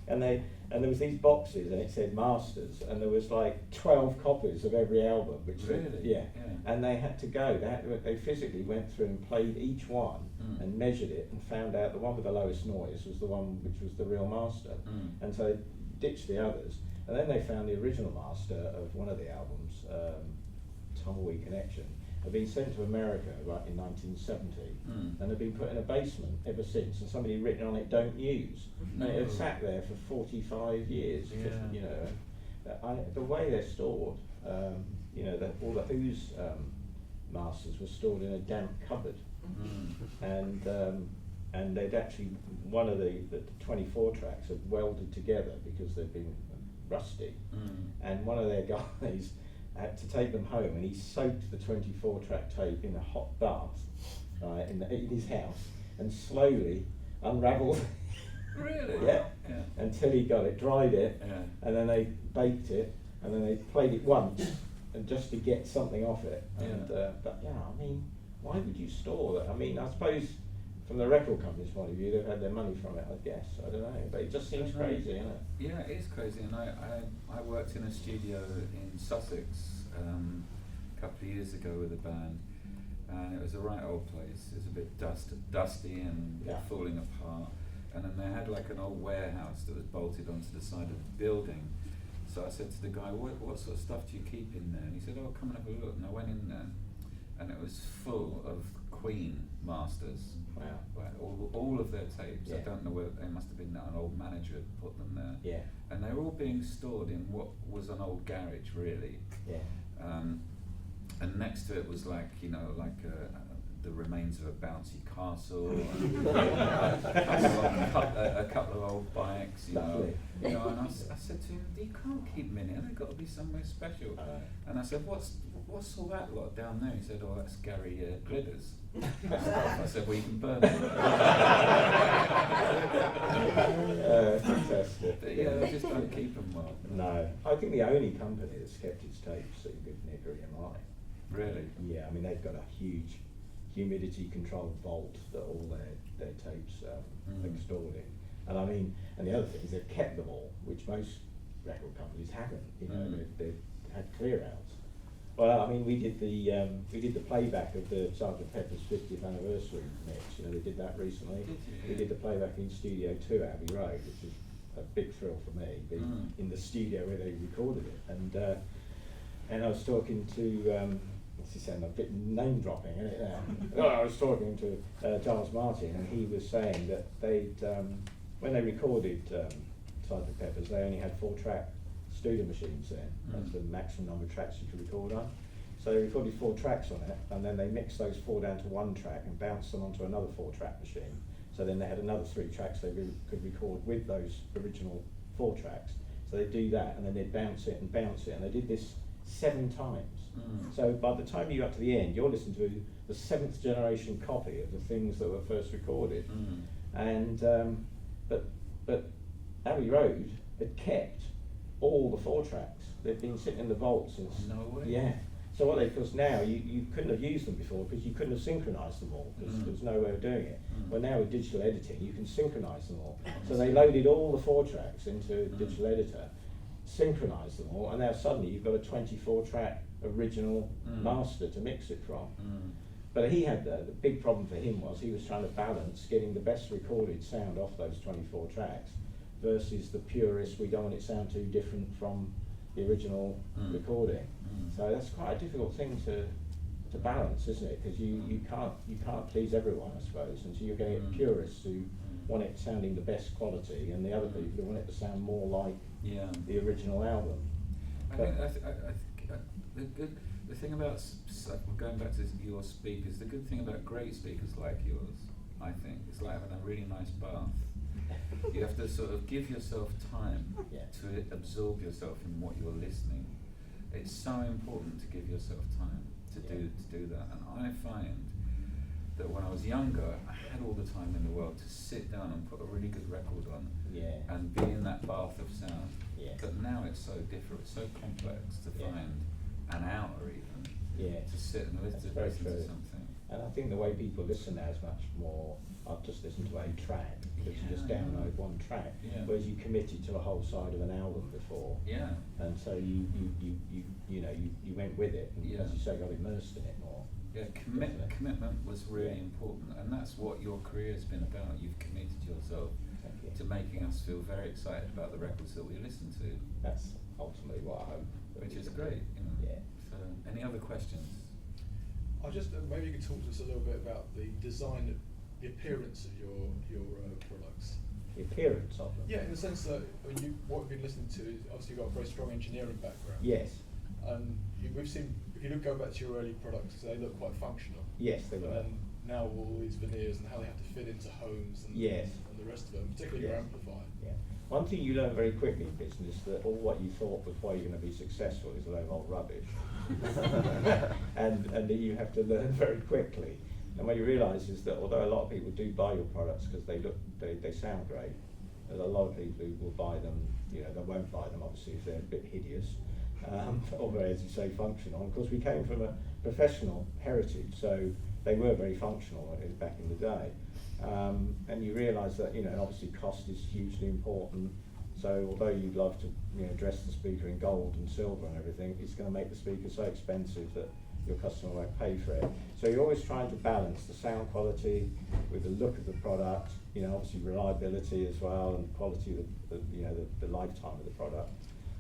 And there was these boxes, and it said masters, and there was like 12 copies of every album, which Really? And they had to go. They physically went through and played each one and measured it and found out the one with the lowest noise was the one which was the real master. And so they ditched the others, and then they found the original master of one of the albums, Tumbleweed Connection, had been sent to America like in 1970 and had been put in a basement ever since, and somebody had written on it, "Don't use." And it had sat there for 45 years. You know, the way they're stored, you know, all the Who's masters were stored in a damp cupboard, and they'd actually, one of the 24 tracks had welded together because they'd been rusty, and one of their guys had to take them home, and he soaked the 24 track tape in a hot bath in his house and slowly unravelled Really? yeah, until he got it, dried it, and then they baked it, and then they played it once and just to get something off it. And but yeah, I mean, why would you store that? I mean, I suppose from the record company's point of view, they've had their money from it, I guess. I don't know, but it just seems crazy, isn't it? Yeah, it is crazy. And I worked in a studio in Sussex a couple of years ago with a band, and it was a right old place. It was a bit dusty and falling apart. And then they had like an old warehouse that was bolted onto the side of the building. So I said to the guy, what sort of stuff do you keep in there? And he said, "Oh, come and have a look." And I went in there, and it was full of Queen masters. Wow. Like all of their tapes. Yeah. I don't know whether they must have been an old manager had put them there. Yeah. And they were all being stored in what was an old garage, really. Yeah. And next to it was like, you know, like the remains of a bouncy castle, and a couple of old bikes, you know. And I said to him, "You can't keep them in here. They've got to be somewhere special." And I said, "What's all that lot down there?" He said, "Oh, that's Gary Glitters." I said, "Well, you can burn them." Fantastic. But yeah, they just don't keep them well. No, I think the only company that's kept its tapes in good nick are EMI. Really? Yeah, I mean, they've got a huge humidity controlled vault that all their tapes are stored in. And I mean, and the other thing is they've kept them all, which most record companies haven't. You know, they've had clear outs. Well, I mean, we did the playback of the Sgt. Pepper's 50th anniversary mix. You know, they did that recently. We did the playback in Studio 2 Abbey Road, which was a big thrill for me, being in the studio where they recorded it. And I was talking to what's he saying? A bit name dropping, isn't it? Well, I was talking to Charles Martin, and he was saying that they'd when they recorded Sgt. Pepper's, they only had 4-track studio machines then. That's the maximum number of tracks you could record on. So they recorded 4 tracks on it, and then they mixed those 4 down to 1 track and bounced them onto another 4-track machine. So then they had another 3 tracks they could record with those original 4 tracks. So they'd do that, and then they'd bounce it, and they did this 7 times. So by the time you got to the end, you're listening to the 7th generation copy of the things that were first recorded. And but Abbey Road had kept all the 4 tracks. They'd been sitting in the vault since. No way. Yeah. So because now you couldn't have used them before because you couldn't have synchronised them all because there was no way of doing it. Well, now with digital editing, you can synchronise them all. So they loaded all the 4 tracks into a digital editor, synchronised them all, and now suddenly you've got a 24-track original master to mix it from. But he had the big problem for him was he was trying to balance getting the best recorded sound off those 24 tracks versus the purist, we don't want it to sound too different from the original recording. So that's quite a difficult thing to balance, isn't it? Because you can't please everyone, I suppose, and so you're going to get purists who want it sounding the best quality, and the other people who want it to sound more like the original album. The thing about going back to your speakers, the good thing about great speakers like yours, I think, is like having a really nice bath. You have to sort of give yourself time to absorb yourself in what you're listening. It's so important to give yourself time to do that. And I find that when I was younger, I had all the time in the world to sit down and put a really good record on and be in that bath of sound. But now it's so different, it's so complex to find an hour even to sit and listen to something. And I think the way people listen now is much more, I'll just listen to a track, because you just download one track, whereas you committed to a whole side of an album before. Yeah. And so you went with it, and as you say, got immersed in it more. Yeah, commitment was really important, and that's what your career's been about. You've committed yourself to making us feel very excited about the records that we listen to. That's ultimately what I hope. Which is great. You know? Yeah. So, any other questions? I just maybe you could talk to us a little bit about the design, the appearance of your products. The appearance of them. Yeah, in the sense that what we've been listening to is obviously you've got a very strong engineering background. Yes. We've seen, if you go back to your early products, they look quite functional. Yes, they were. And now all these veneers and how they have to fit into homes and, and the rest of them, particularly your amplifier. Yeah. One thing you learn very quickly in business that all what you thought was why you're going to be successful is a load of old rubbish. and you have to learn very quickly. And what you realise is that although a lot of people do buy your products because they sound great, there's a lot of people who will buy them, they won't buy them obviously if they're a bit hideous, or very, as you say, functional. And of course we came from a professional heritage, so they were very functional back in the day. And you realise that, obviously cost is hugely important. So although you'd love to, dress the speaker in gold and silver and everything, it's going to make the speaker so expensive that your customer won't pay for it. So you're always trying to balance the sound quality with the look of the product, obviously reliability as well, and quality of the lifetime of the product.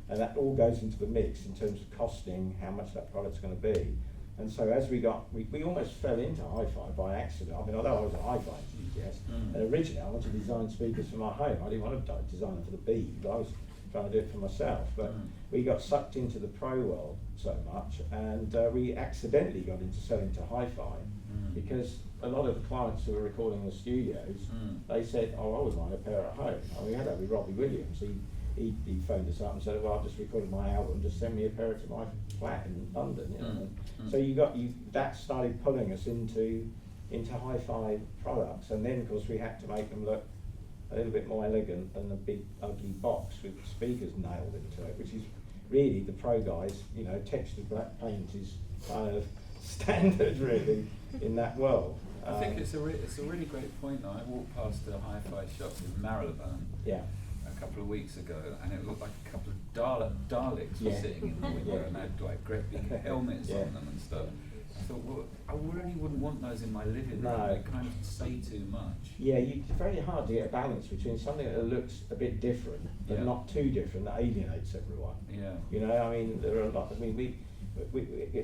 And that all goes into the mix in terms of costing, how much that product's going to be. And so as we almost fell into HiFi by accident. I mean, although I was a HiFi enthusiast, and originally I wanted to design speakers for my home. I didn't want to design them for the Beeb, I was trying to do it for myself. But we got sucked into the pro world so much, and we accidentally got into selling to HiFi, because a lot of the clients who were recording in the studios, they said, oh, I would like a pair at home. And we had that with Robbie Williams. He phoned us up and said, well, I've just recorded my album, just send me a pair to my flat in London. So that started pulling us into HiFi products, and then of course we had to make them look a little bit more elegant than the big ugly box with speakers nailed into it, which is really the pro guys, textured black paint is kind of standard really in that world. I think it's a really great point though. I walked past a hi-fi shop in Marylebone a couple of weeks ago, and it looked like a couple of Daleks were sitting in the window, and they had like great big helmets on them and stuff. I thought, well, I really wouldn't want those in my living room. They kind of say too much. Yeah, it's very hard to get a balance between something that looks a bit different, but not too different, that alienates everyone. Yeah. I mean, there are a lot. I mean, we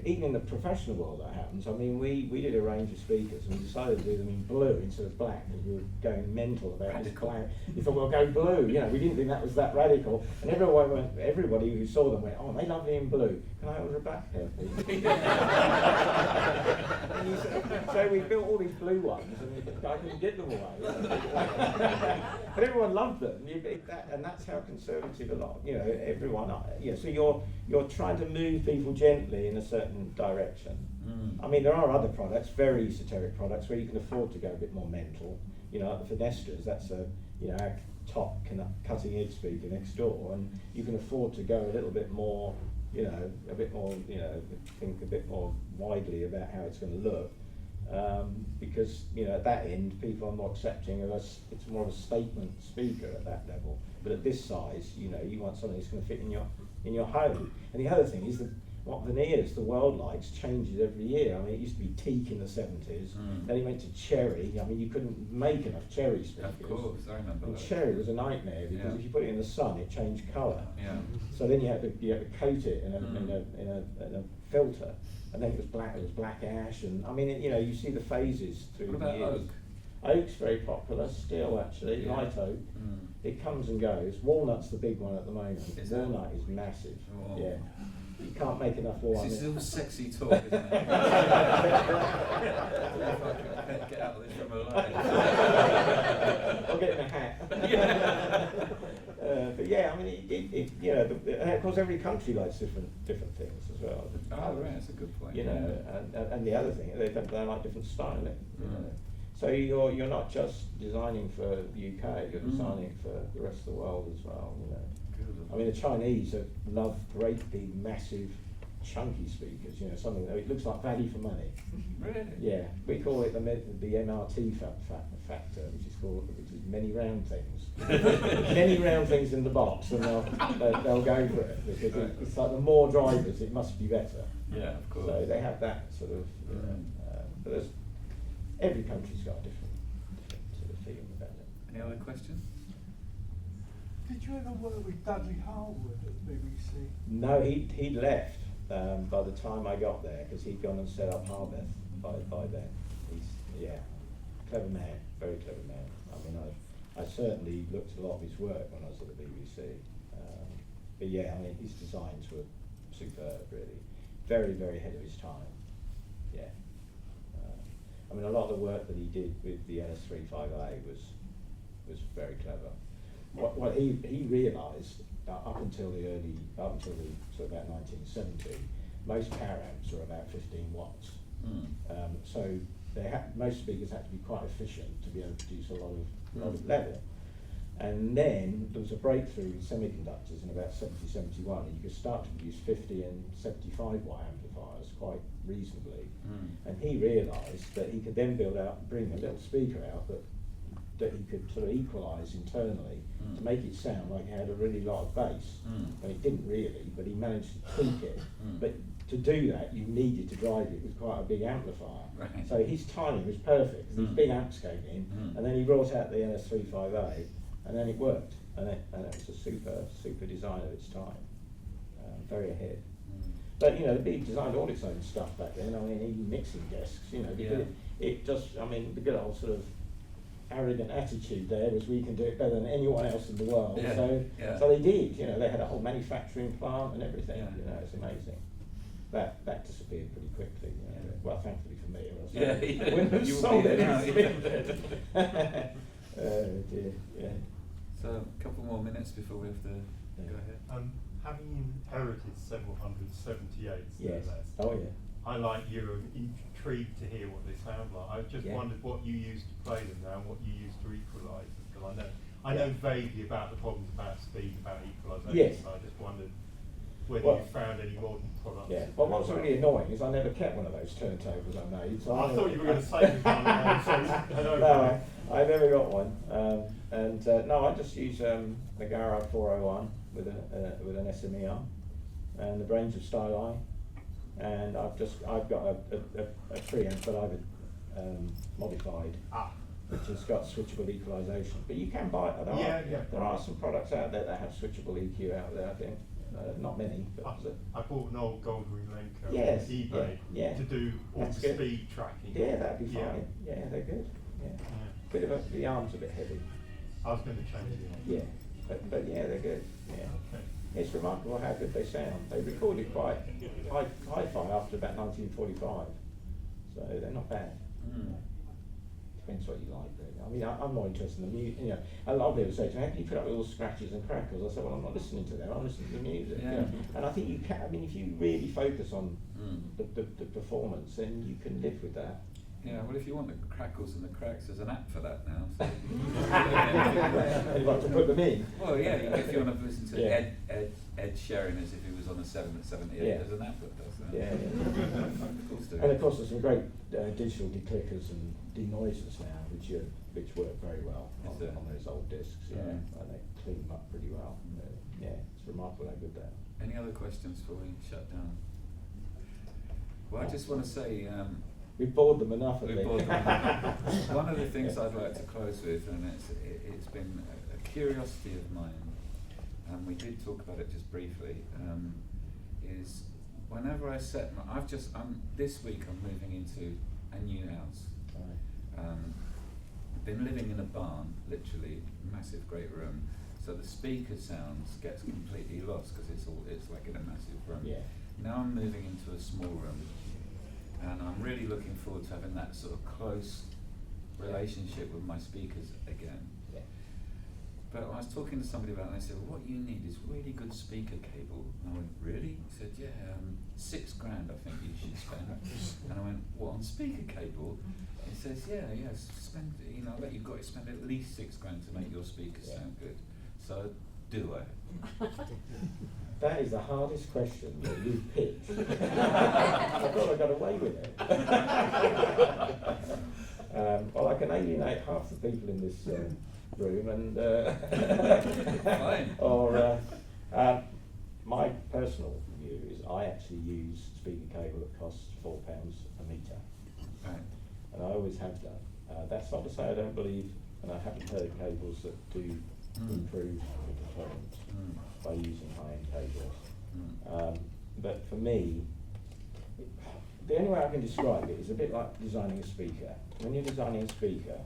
even in the professional world that happens. I mean, we did a range of speakers and we decided to do them in blue instead of black because we were going mental about this black. We thought, well, go blue. We didn't think that was that radical. And everybody who saw them went, oh, they love me in blue. Can I order a black pair, please? So we built all these blue ones, and I couldn't get them away. But everyone loved them, and that's how conservative a lot. Everyone. So you're trying to move people gently in a certain direction. I mean, there are other products, very esoteric products, where you can afford to go a bit more mental. Like the Finestras, that's a our top cutting edge speaker next door, and you can afford to go a little bit more. A bit more, think a bit more widely about how it's going to look, because at that end people are more accepting of us. It's more of a statement speaker at that level. But at this size, you want something that's going to fit in your home. And the other thing is that what veneers the world likes changes every year. I mean, it used to be teak in the 70s, then it went to cherry. I mean, you couldn't make enough cherry speakers. Of course, I remember. And cherry was a nightmare because if you put it in the sun, it changed colour. So then you had to coat it in a filter, and then it was black ash, and I mean, you see the phases through what the about years. Oak's very popular still, actually. Light oak. It comes and goes. Walnut's the big one at the moment. Walnut is massive. Oh. Yeah. You can't make enough walnut. This is all sexy talk, isn't it? If I can get out of this room alive. I'll get in a hat. But yeah, I mean, and of course every country likes different things as well. Oh, right, that's a good point. And the other thing, they like different styling. So you're not just designing for the UK, you're designing for the rest of the world as well. I mean, the Chinese love great big massive chunky speakers, you know, something that it looks like value for money. Really? Yeah, we call it the MRT factor, which is many round things. Many round things in the box, and they'll go for it, because it's like the more drivers, it must be better. Yeah, of course. So they have that sort of, but every country's got a different sort of feeling about it. Any other questions? Did you ever work with Dudley Harwood at BBC? No, he'd left by the time I got there, because he'd gone and set up Harveth by then. He's clever man, very clever man. I mean, I certainly looked at a lot of his work when I was at the BBC. But yeah, I mean, his designs were superb, really. Very, very ahead of his time. Yeah. I mean, a lot of the work that he did with the LS35A was very clever. What he realised up until the sort of about 1970, most power amps were about 15 watts. So most speakers had to be quite efficient to be able to produce a lot of level. And then there was a breakthrough in semiconductors in about 71, and you could start to produce 50 and 75 watt amplifiers quite reasonably. And he realised that he could then bring a little speaker out that he could sort of equalise internally to make it sound like it had a really lot of bass. And it didn't really, but he managed to tweak it. But to do that, you needed to drive it with quite a big amplifier. Right. So his timing was perfect. These big amps came in, and then he brought out the LS35A, and then it worked. And it was a super design of its time. Very ahead. But, you know, the big designed all its own stuff back then. I mean, even mixing desks, you know, because it just, I mean, the good old sort of arrogant attitude there was, we can do it better than anyone else in the world. So they did, you know, they had a whole manufacturing plant and everything, you know, it's amazing. That disappeared pretty quickly, you know. Well, thankfully for me, or else I wouldn't have sold it. Oh dear, yeah. So a couple more minutes before we have to go ahead. Having inherited several hundred 78s, Yes. less, Oh yeah. I, like you, are intrigued to hear what they sound like. I just wondered what you used to play them now and what you used to equalise. Because I know vaguely about the problems about speed, about equalisation. Yes. So I just wondered whether you found any modern products. Yeah. Well, what's really annoying is I never kept one of those turntables I made. So I thought you were going to say it. No, I never got one. No, I just use the Garrard 401 with an SME arm and the brains of Styli, and I've got a preamp that I've modified, which has got switchable equalisation. But you can buy it. There are some products out there that have switchable EQ out there, I think. Not many, but I bought an old Goldwing Lenko Yes, on eBay to do all That's the good. speed tracking. yeah, that'd be fine. Yeah, they're good. Yeah. The arm's a bit heavy. I was going to change it. Yeah, but yeah, they're good. Yeah. Okay. It's remarkable how good they sound. They recorded quite hi-fi after about 1945, so they're not bad. Depends what you like, really. I mean, I'm more interested in the music. You know, a lot of people say to me, "How can you put up with all the scratches and crackles?" I say, "Well, I'm not listening to them. I'm listening to the music." You know? And I think you can. I mean, if you really focus on the performance, then you can live with that. Yeah, well, if you want the crackles and the cracks, there's an app for that now. So You'd like to put them in. well, yeah, if you want to listen to Yeah. Ed Sheeran as if he was on a 778, there's an app that does that. Yeah. Of course there And of is. course, there's some great digital declickers and denoisers now, which work very well on those old discs. Yeah, and they clean them up pretty well. Yeah, it's remarkable how good they are. Any other questions before we shut down? Well, I just want to say. We've bored them enough, I We think. bored them. One of the things I'd like to close with, and it's been a curiosity of mine, and we did talk about it just briefly, is whenever I set this week I'm moving into a new house. Been living in a barn, literally, massive great room, so the speaker sounds gets completely lost because it's like in a massive room. Yeah. Now I'm moving into a small room, and I'm really looking forward to having that sort of close relationship with my speakers again. Yeah. But I was talking to somebody about it, and they said, well, what you need is really good speaker cable. And I went, really? He said, yeah, $6,000 I think you should spend. And I went, what, on speaker cable? He says, spend, I bet you've got to spend at least $6,000 to make your speakers sound good. So do I? That is the hardest question that you've picked. I thought I got away with it. Well, I can alienate half the people in this room, and Fine. or my personal view is I actually use speaker cable that costs £4 a metre, Right. and I always have done. That's not to say I don't believe, and I haven't heard cables that do improve the performance by using high-end cables. But for me, the only way I can describe it is a bit like designing a speaker. When you're designing a speaker,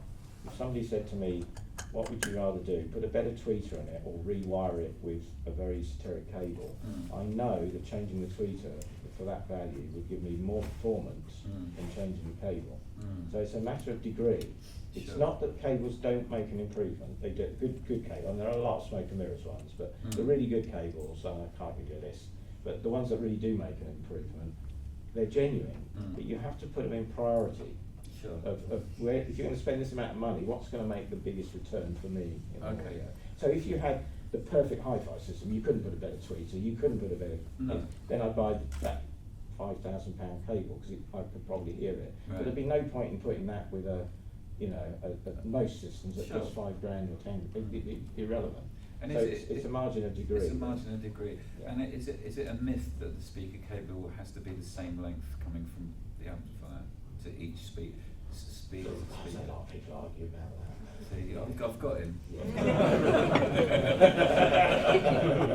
if somebody said to me, what would you rather do, put a better tweeter in it or rewire it with a very esoteric cable, I know that changing the tweeter for that value would give me more performance than changing the cable. So it's a matter of degree. It's Sure. not that cables don't make an improvement. They do. Good cable, and there are a lot of smoke and mirrors ones, but the really good cables, I can't give you a list, but the ones that really do make an improvement, they're genuine, but you have to put them in priority. Sure. Of where, if you're going to spend this amount of money, what's going to make the biggest return for me? In Okay. audio? So if you had the perfect hi-fi system, you couldn't put a better tweeter, you couldn't put a better, No. then I'd buy that £5,000 cable because I could probably hear it. Right. But there'd be no point in putting that with a, most systems that Sure. cost £5,000 or 10, irrelevant. And So is it's a margin of degree. It's a margin of degree. Yeah. And is it a myth that the speaker cable has to be the same length coming from the amplifier to each speed of the There's a speaker? lot of people argue about that. See, I've got him. Yeah.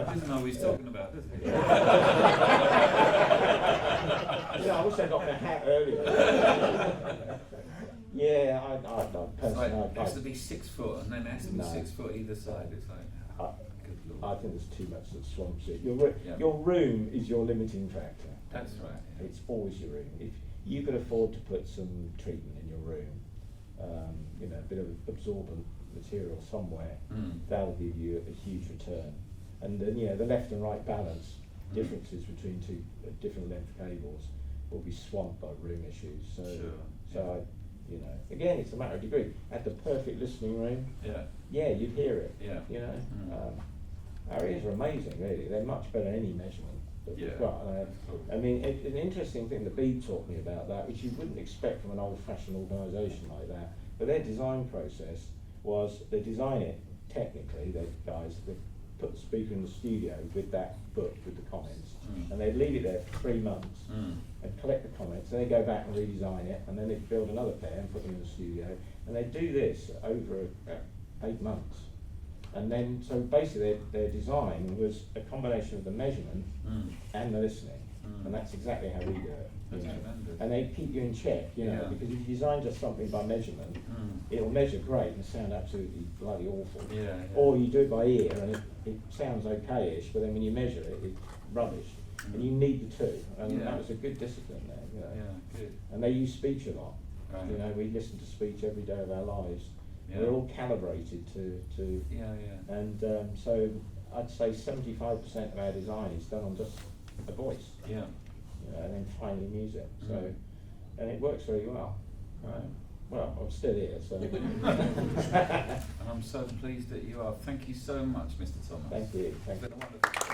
Doesn't know what he's talking about, does he? I wish I'd got my hat earlier. Yeah, I It's personally, like, it has to be 6 foot, and then it has to be No. 6 foot either side. It's like, I- good I lord. think there's too much that swamps it. Your Yeah. room is your limiting factor. That's right. Yeah. It's always your room. If you could afford to put some treatment in your room, a bit of absorbent material somewhere, that'll give you a huge return. And then, the left and right balance differences between two different length cables will be swamped by room issues. So, Sure. again, it's a matter of degree. At the perfect listening room, Yeah. you'd hear it. Yeah. Our ears are amazing, really. They're much better than any measurement that Yeah. we've got. I mean, an interesting thing that Bede taught me about that, which you wouldn't expect from an old-fashioned organisation like that, but their design process was they design it technically. They put the speaker in the studio with that book with the comments, and they'd leave it there for 3 months and collect the comments. And they go back and redesign it, and then they'd build another pair and put them in the studio. And they do this over 8 months. And then, so basically their design was a combination of the measurement and the listening. And that's exactly how we do it. That's tremendous. And they keep you in check, Yeah. because if you design just something by measurement, it'll measure great and sound absolutely bloody awful. Yeah. Or you do it by ear and it sounds okay-ish, but then when you measure it, it's rubbish. And you need the two. And Yeah. that was a good discipline there. Yeah, good. And they use speech a lot. Right. We listen to speech every day of our lives. Yeah. They're all calibrated to Yeah. and so I'd say 75% of our design is done on just a voice, Yeah. and then finally music. So, and it works very well. Right. Well, I'm still here, so. And I'm so pleased that you are. Thank you so much, Mr. Thomas. Thank you. It's been a wonderful.